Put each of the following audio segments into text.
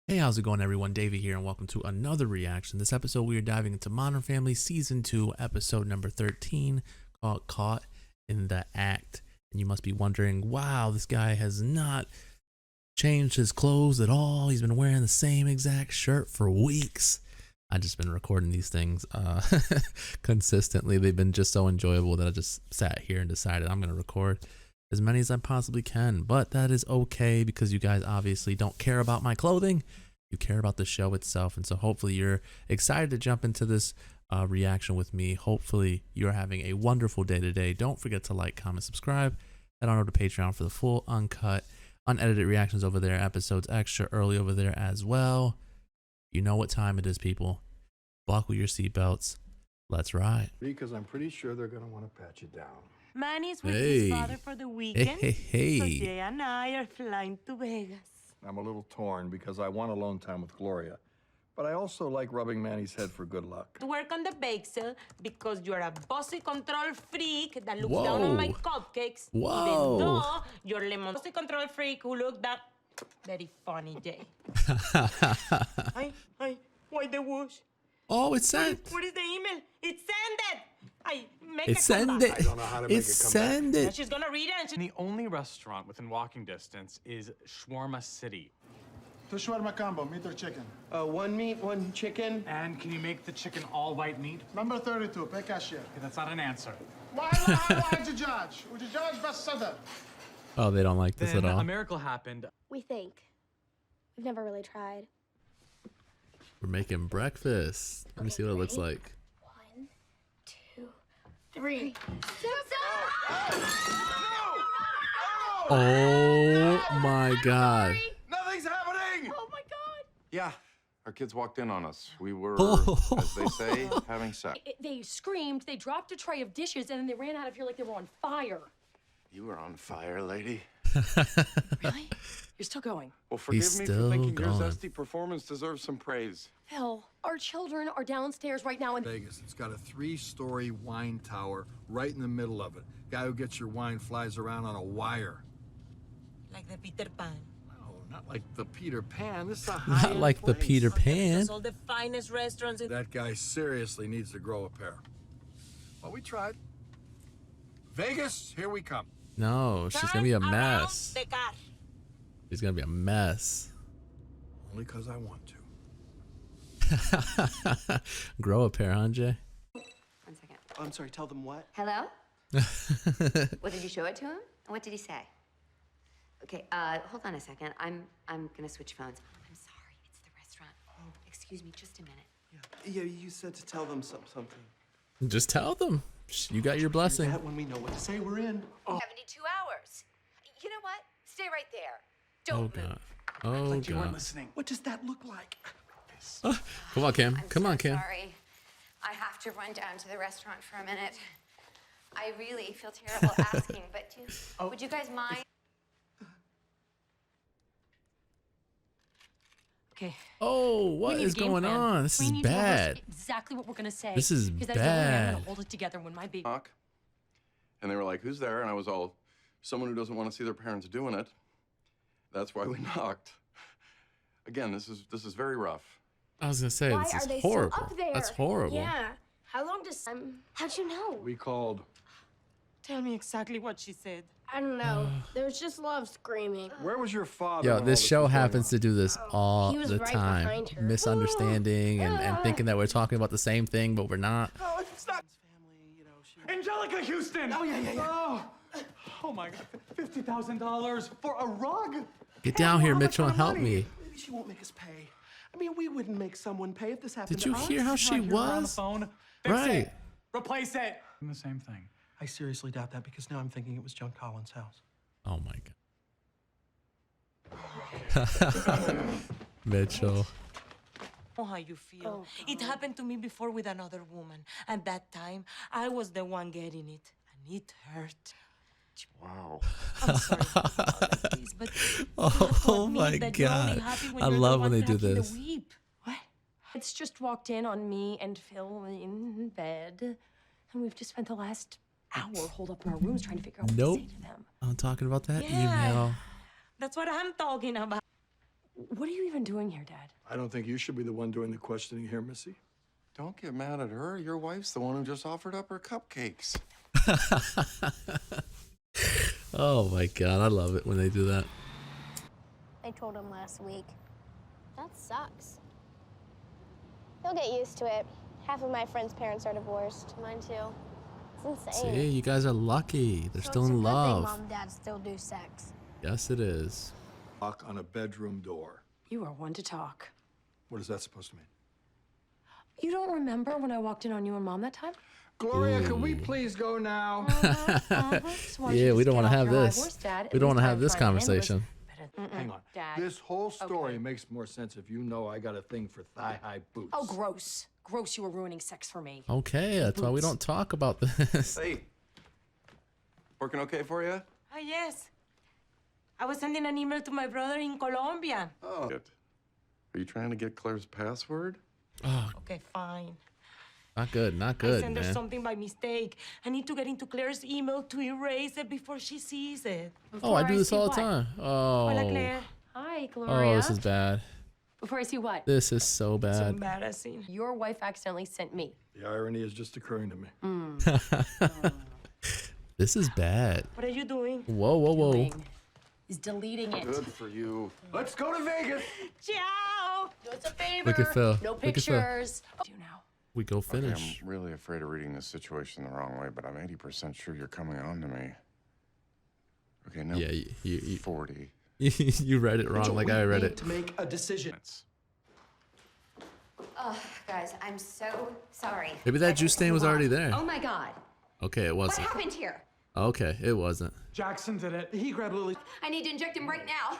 Hey, how's it going, everyone? Davey here, and welcome to another reaction. This episode, we are diving into Modern Family Season 2, episode number 13, called Caught in the Act. And you must be wondering, wow, this guy has not changed his clothes at all. He's been wearing the same exact shirt for weeks. I've just been recording these things consistently. They've been just so enjoyable that I just sat here and decided I'm going to record as many as I possibly can. But that is okay because you guys obviously don't care about my clothing. You care about the show itself. And so hopefully you're excited to jump into this reaction with me. Hopefully you're having a wonderful day today. Don't forget to like, comment, subscribe. Head on over to Patreon for the full, uncut, unedited reactions over there. Episodes extra early over there as well. You know what time it is, people. Buckle your seatbelts. Let's ride. Because I'm pretty sure they're going to want to pat you down. Manny's with his father for the weekend. Hey. So Jay and I are flying to Vegas. I'm a little torn because I want alone time with Gloria. But I also like rubbing Manny's head for good luck. To work on the bake sale because you're a bossy control freak that looks down on my cupcakes. Whoa. Even though you're lemon bossy control freak who looked down. Very funny, Jay. Hi, why the whoosh? Oh, it's sent. What is the email? It's sended. It's sended. I don't know how to make it It's come sended. She's gonna read it and she... The only restaurant within walking distance is Shawarma City. Two shawarma combo, meat or chicken. One meat, one chicken. And can you make the chicken all white meat? Number 32, pay cashier. Okay, that's not an answer. Why'd you judge? Would you judge best Southern? Oh, they don't like this Then at all. a miracle happened. We think. We've never really tried. We're making breakfast. Let me see what it looks like. 1, 2, 3. Oh my God. Nothing's happening! Oh my God! Yeah, our kids walked in on us. We were, Oh. as they say, having sex. They screamed, they dropped a tray of dishes, and then they ran out of here like they were on fire. You were on fire, lady. Really? You're still going? Well, forgive He's me still for thinking gone. your zesty performance deserves some praise. Phil, our children are downstairs right now, and Vegas, it's got a 3-story wine tower right in the middle of it. Guy who gets your wine flies around on a wire. Like the Peter Pan. Oh, not like the Peter Pan. This is a Not high-end like the place. Peter Pan. There's all the finest restaurants in... That guy seriously needs to grow a pair. Well, we tried. Vegas, here we come. No, she's gonna be a Turn mess. around the car. She's gonna be a mess. Only because I want to. Grow a pair, huh, Jay? 1 second. I'm sorry, tell them what? Hello? What did you show it to him? And what did he say? Okay, hold on a second. I'm gonna switch phones. I'm sorry, it's the restaurant. Oh, excuse me, just a minute. Yeah, you said to tell them something. Just tell them. You got your blessing. That when we know what to say, we're in. 72 hours. You know what? Stay right there. Oh Don't move. God. Oh Like you weren't God. listening. What does that look like? Come on, Kim. I'm Come so on, Kim. Sorry. I have to run down to the restaurant for a minute. I really feel terrible asking, but would you guys mind? okay. Oh, we what need a is game going plan. on? This We is need to rehearse bad. exactly what we're gonna say. This is because that's the only way I'm bad. gonna hold it together when my baby. Knock. And they were like, who's there? And I was all, someone who doesn't want to see their parents doing it. That's why we knocked. Again, this is very rough. I was gonna say Why this are is they horrible. still up there? That's horrible. Yeah. How long does... how'd you know? We called. Tell me exactly what she said. I don't know. There was just love screaming. Where was your father? Yo, when all this show was going happens on? to do this all He was the right time. behind her. Misunderstanding and thinking that we're talking about the same thing, but we're not. Oh, it's not. Family, you know, she. Angelica Houston! Oh, yeah. Oh my God, $50,000 for a rug? Get down here, How much Mitchell, and kind of help money? me. Maybe she won't make us pay. I mean, we wouldn't make someone pay if this happened Did you to us. hear how she Right here on the was? phone. Fix Right. it. Replace it. The same thing. I seriously doubt that because now I'm thinking it was John Collins' house. Oh my God. Mitchell. Know how you feel. Oh, It happened to me before with another woman. And that time, I was the one getting it. And it hurt. Wow. I'm sorry about this, but you Oh have to admit my that you're only God. happy when I you're the love one when they do cracking the this. whip. What? It's just walked in on me and Phil in bed, and we've just spent the last hour holed up in our rooms trying to figure out what Nope. to say to them. I'm talking about that Yeah. email. That's what I'm talking about. What are you even doing here, Dad? I don't think you should be the one doing the questioning here, Missy. Don't get mad at her. Your wife's the one who just offered up her cupcakes. Oh my God, I love it when they do that. I told him last week. That sucks. He'll get used to it. Half of my friends' parents are divorced. Mine too. It's insane. See, you guys are lucky. They're still in love. Mom and Dad still do sex. Yes, it is. Lock on a bedroom door. You are one to talk. What is that supposed to mean? You don't remember when I walked in on you and Mom that time? Gloria, can we please go now? Yeah, we don't want to have this. We don't want to have this conversation. Hang on. Dad. This whole story Okay. makes more sense if you know I got a thing for thigh-high boots. Oh, gross. Gross, you were ruining sex for me. Okay, that's why we don't talk about this. Hey, working okay for you? Oh, yes. I was sending an email to my brother in Colombia. Oh. Are you trying to get Claire's password? Oh, Okay, fine. not good, not I good, sent her man. something by mistake. I need to get into Claire's email to erase it before she sees it. Oh, I do this see all the what? time. Hola, Oh, Claire. Hi, Gloria. oh, this is bad. Before I see what? This is so It's bad. embarrassing. Your wife accidentally sent me. The irony is just occurring to me. This is bad. What are you doing? Whoa, whoa, whoa. Doing is deleting it. Good for you. Let's go to Vegas. Ciao! Do us a favor. Look at Phil. No Look at Phil. pictures. Do now. We go Okay, finish. I'm really afraid of reading this situation the wrong way, but I'm 80% sure you're coming on to me. Okay, no. Yeah, you 40. you read it wrong like I read it. To make a decision. Oh, guys, I'm so sorry. Maybe that juice stain was already there. Oh my God. Okay, it What wasn't. happened here? Okay, it wasn't. Jackson did it. He grabbed Lily. I need to inject him right now.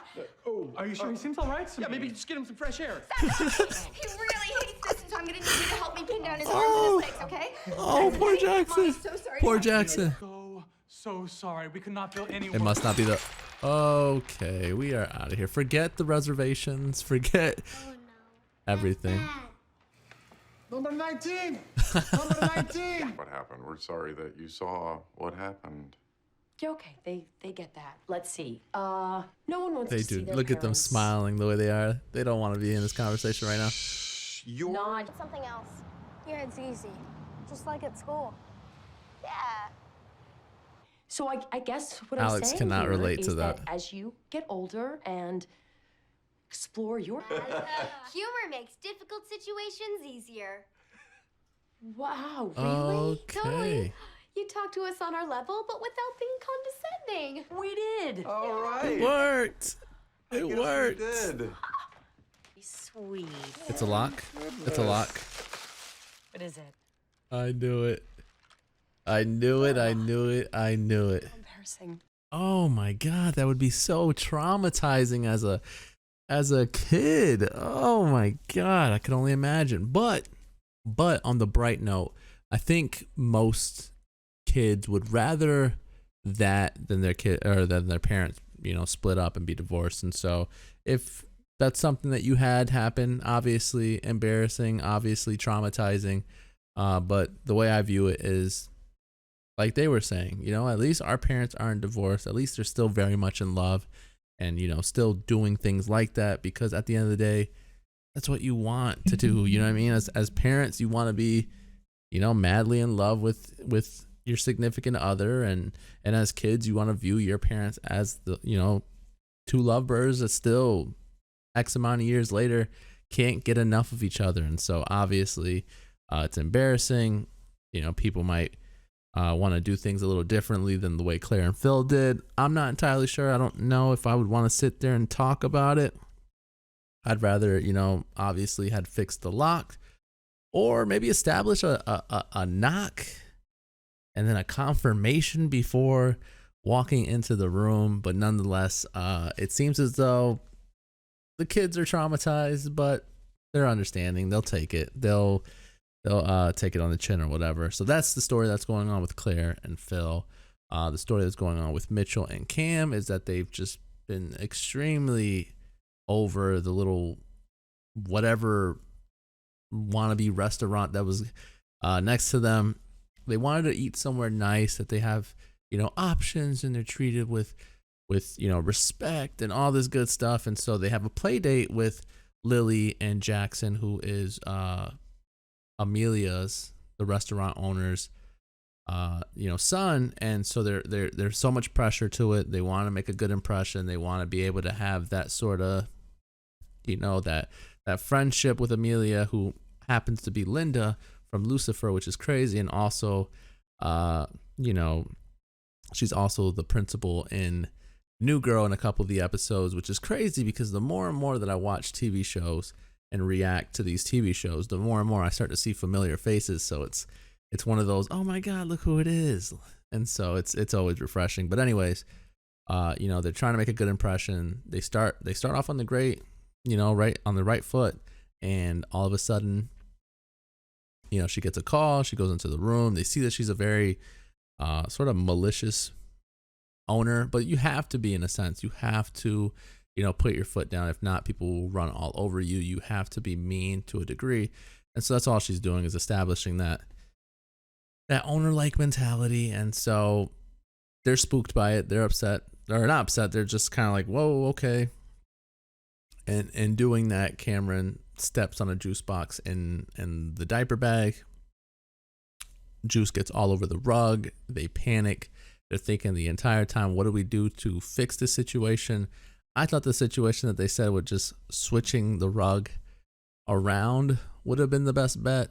Are you sure he seems all right? Yeah, maybe just get him some fresh air. He really hates this, so I'm gonna need you to help me pin down his arms and his legs, okay? Oh, poor Jackson. I'm so sorry. Poor Jackson. So sorry. We could not feel any It must not be the. Okay, we are out of here. Forget the reservations. Forget everything. Number 19. Number 19. What happened? We're sorry that you saw what happened. Yeah, okay, they get that. Let's see. No one wants They to see do. their Look at them parents. smiling the way they are. They don't want to be in this conversation right now. You're Not. Something else. Here it's easy. Just like at school. Yeah. So I guess what Alex I'm saying cannot here relate to is that. as you get older and explore your Humor makes difficult situations easier. wow, really? Okay. You talk to us on our level, but without being condescending. We did. all right. It worked. It Guess worked. we did. Sweet. It's a lock. It's a lock. What is it? I knew it. I knew it. I knew it. I knew it. Embarrassing. Oh my God, that would be so traumatizing as a kid. Oh my God, I could only imagine. But on the bright note, I think most kids would rather that than their kid or than their parents, split up and be divorced. And so if that's something that you had happen, obviously embarrassing, obviously traumatizing. But the way I view it is, like they were saying, at least our parents aren't divorced. At least they're still very much in love and, still doing things like that, because at the end of the day, that's what you want to do. You know what I mean? As parents, you want to be, madly in love with your significant other. And as kids, you want to view your parents as the, two lovebirds that still X amount of years later can't get enough of each other. And so obviously it's embarrassing. People might want to do things a little differently than the way Claire and Phil did. I'm not entirely sure. I don't know if I would want to sit there and talk about it. I'd rather, obviously had fixed the lock, or maybe establish a knock and then a confirmation before walking into the room. But nonetheless, it seems as though the kids are traumatized, but they're understanding. They'll take it. They'll take it on the chin or whatever. So that's the story that's going on with Claire and Phil. The story that's going on with Mitchell and Cam is that they've just been extremely over the little whatever wannabe restaurant that was next to them. They wanted to eat somewhere nice that they have, options, and they're treated with with, you know, respect and all this good stuff. And so they have a play date with Lily and Jackson, who is Amelia's, the restaurant owner's, you know, son. And so there's so much pressure to it. They want to make a good impression. They want to be able to have that sort of, you know, that friendship with Amelia, who happens to be Linda from Lucifer, which is crazy. And also, you know, she's also the principal in New Girl in a couple of the episodes, which is crazy because the more and more that I watch TV shows and react to these TV shows, the more and more I start to see familiar faces. So it's one of those, oh my God, look who it is. And so it's always refreshing. But anyways, you know, they're trying to make a good impression. They start off on the great, you know, right on the right foot. And all of a sudden, you know, she gets a call. She goes into the room. They see that she's a very sort of malicious owner, but you have to be, in a sense. You have to, you know, put your foot down. If not, people will run all over you. You have to be mean to a degree. And so that's all she's doing, is establishing that owner-like mentality. And so they're spooked by it. They're upset. Or not upset. They're just kind of like, whoa, okay. And doing that, Cameron steps on a juice box in the diaper bag. Juice gets all over the rug. They panic. They're thinking the entire time, what do we do to fix this situation? I thought the situation that they said with just switching the rug around would have been the best bet,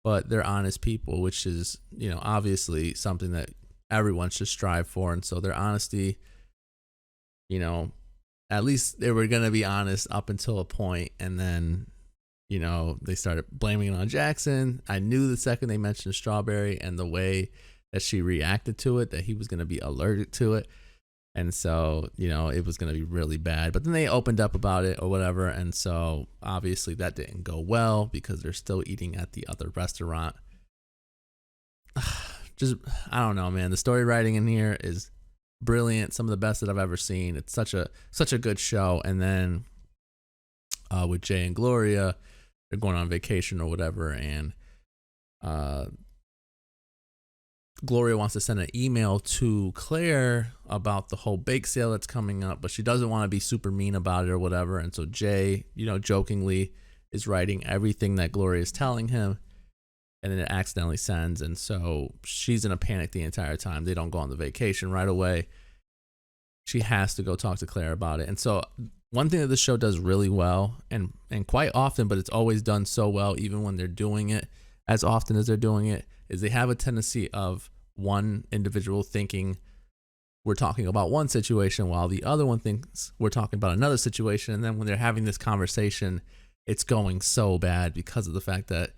but they're honest people, which is, you know, obviously something that everyone should strive for. And so their honesty, you know, at least they were going to be honest up until a point, and then, you know, they started blaming it on Jackson. I knew the second they mentioned strawberry and the way that she reacted to it, that he was going to be allergic to it. And so, you know, it was going to be really bad. But then they opened up about it or whatever. And so obviously that didn't go well because they're still eating at the other restaurant. Just, I don't know, man. The story writing in here is brilliant. Some of the best that I've ever seen. It's such a good show. And then with Jay and Gloria, they're going on vacation or whatever. And Gloria wants to send an email to Claire about the whole bake sale that's coming up, but she doesn't want to be super mean about it or whatever. And so Jay, you know, jokingly is writing everything that Gloria is telling him, and then it accidentally sends. And so she's in a panic the entire time. They don't go on the vacation right away. She has to go talk to Claire about it. And so one thing that the show does really well, and quite often, but it's always done so well, even when they're doing it as often as they're doing it, is they have a tendency of one individual thinking we're talking about one situation while the other one thinks we're talking about another situation. And then when they're having this conversation, it's going so bad because of the fact that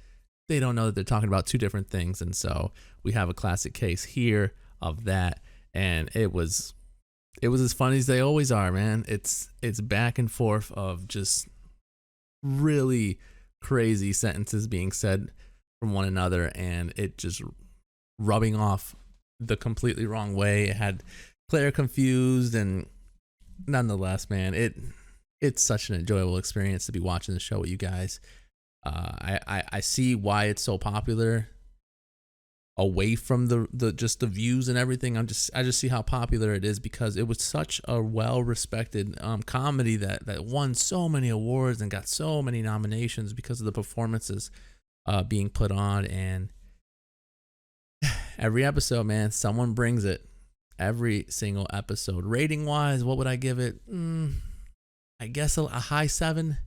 they don't know that they're talking about two different things. And so we have a classic case here of that. And it was as funny as they always are, man. It's back and forth of just really crazy sentences being said from one another, and it just rubbing off the completely wrong way. It had Claire confused, and nonetheless, man, it's such an enjoyable experience to be watching the show with you guys. I see why it's so popular away from the just the views and everything. I just see how popular it is because it was such a well-respected comedy that won so many awards and got so many nominations because of the performances being put on. And every episode, man, someone brings it. Every single episode. Rating wise, what would I give it? I guess a high 7.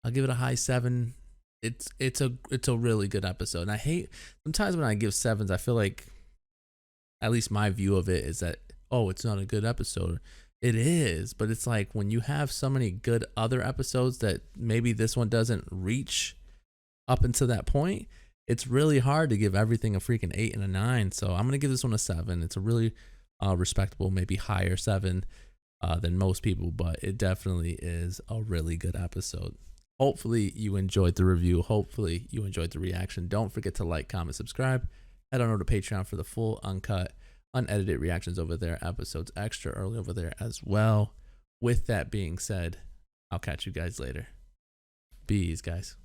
I'll give it a high 7. It's a really good episode. And I hate sometimes when I give 7s, I feel like, at least my view of it is that, oh, it's not a good episode. It is, but it's like when you have so many good other episodes that maybe this one doesn't reach up until that point, it's really hard to give everything a freaking 8 and a 9. So I'm gonna give this one a 7. It's a really respectable, maybe higher 7 than most people, but it definitely is a really good episode. Hopefully you enjoyed the review. Hopefully you enjoyed the reaction. Don't forget to like, comment, subscribe. Head on over to Patreon for the full, uncut, unedited reactions over there. Episodes extra early over there as well. With that being said, I'll catch you guys later. Bees, guys.